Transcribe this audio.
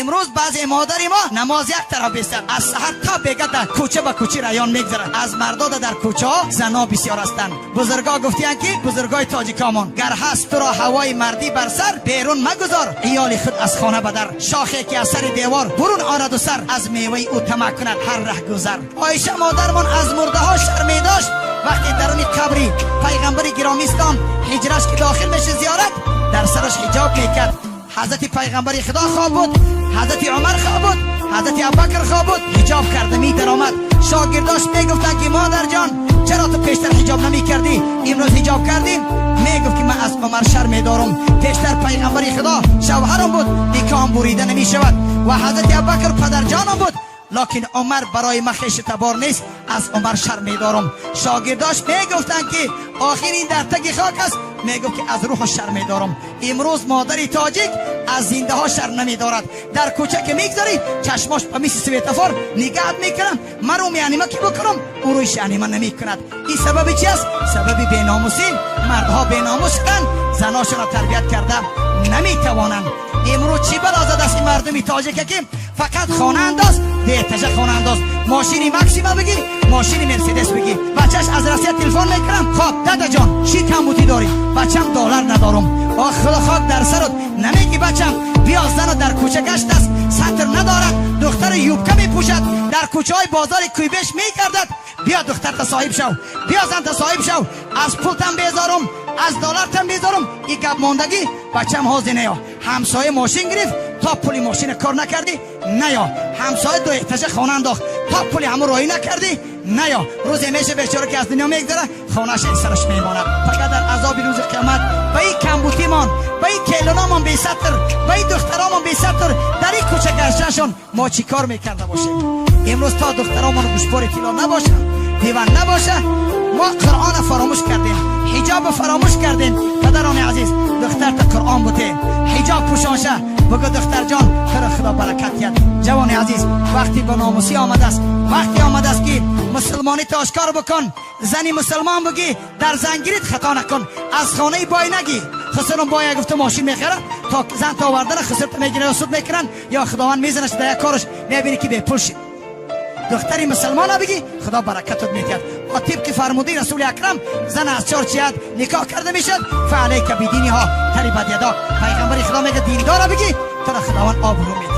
امروز بعضی مادری ما نماز یک طرف بیستن، از سحر تا بیگه در کوچه با کوچه رایان میگذرن. از مردا در کوچه ها زنا بسیار هستند. بزرگا گفتیان که بزرگای تاجیکامون گر هست تو را هوای مردی بر سر، بیرون مگذار ایال خود از خانه بدر. شاخه که از سر دیوار برون آرد و سر، از میوه او طمع کند هر ره گذر. عایشه مادرمان از مرده ها شرمی داشت، وقتی درون قبری پیغمبر گرامی اسلام هجرش که داخل بشه زیارت، در سرش حجاب میکرد. حضرت پیغمبر خدا خواب بود، حضرت عمر خواب بود، حضرت ابوبکر خواب بود، حجاب کرده می درآمد. شاگرداش میگفتن که مادر جان چرا تو پیشتر حجاب نمی کردی، امروز حجاب کردیم؟ میگفت که من از عمر شرم دارم، پیشتر پیغمبر خدا شوهرم بود، نکاح بریده نمی شود. و حضرت ابوبکر پدر جانم بود، لکن عمر برای من خویش تبار نیست، از عمر شرم دارم. شاگرداش میگفتن که آخر این در تگ خاک است، میگفت که از روح شرم دارم. امروز مادری تاجیک از زنده ها شرم نمی دارد. در کوچه که میگذاری چشماش به میسی سویتفار نگاه میکنم، من رو میانیمه که بکنم او روی شانیمه نمی کند. این سبب چی است؟ سبب بیناموسی. مردها بیناموسن، زناشون را تربیت کرده نمی توانند. امروز چی بلا زده است این مردمی تاجیک که فقط خانه انداز، دیتجه خانه انداز، ماشینی مکسیما بگی، ماشینی مرسیدس بگی. بچهش از راستی تلفن میکنم، خب دادا جان چی کمبودی داری؟ بچم دلار ندارم. آخ خدا خاک در سرت، نمیگی بچم بیا زن در کوچه گشت است، سطر ندارد، دختر یوبکه میپوشد، در کوچه های بازار کویبش میگردد. بیا دختر تا صاحب شو، بیا زن تا صاحب شو، از پولتم بیزارم، از دلارتم بیزارم. این گپ ماندگی بچم حاضر نیا. همسایه ماشین گرفت تا پولی ماشین کار نکردی؟ نیا. همسایه دو احتیاج خانه انداخت تا پولی همون راهی نکردی؟ نیا. روزی میشه بیچاره که از دنیا میگذره خانه‌اش این سرش میمونه. فقط در عذاب روز قیامت به این کمبوتیمان، به این کیلونامون بی ستر، به این دخترامون بی ستر در این کوچه گشتنشون ما چی کار میکرده باشیم؟ امروز تا دخترامون گوشبار طلا نباشن، دیوان نباشه، ما قرآن فراموش کردیم، حجاب فراموش کردیم. پدران عزیز دختر تا قرآن بوده، حجاب پوشانشه، بگو دختر جان خدا برکت کرد. جوان عزیز وقتی به ناموسی آمده است، وقتی آمده است که مسلمانی تا آشکار بکن، زنی مسلمان بگی، در زنگیریت خطا نکن، از خانه بای نگی. خسرون بای گفته ماشین میخره تا زن تا آوردن خسرت میگیره و سود میکنن، یا خداوند میزنش در یک کارش میبینی که به پول شد. دختری مسلمان بگی خدا برکتت میکرد. و طبق فرموده رسول اکرم زن از 4 جهت نکاح کرده میشد، فعلیک بدینها تربت یدا. پیغمبر خدا میگه دیندار بگی تو را خداوند آبرو میده.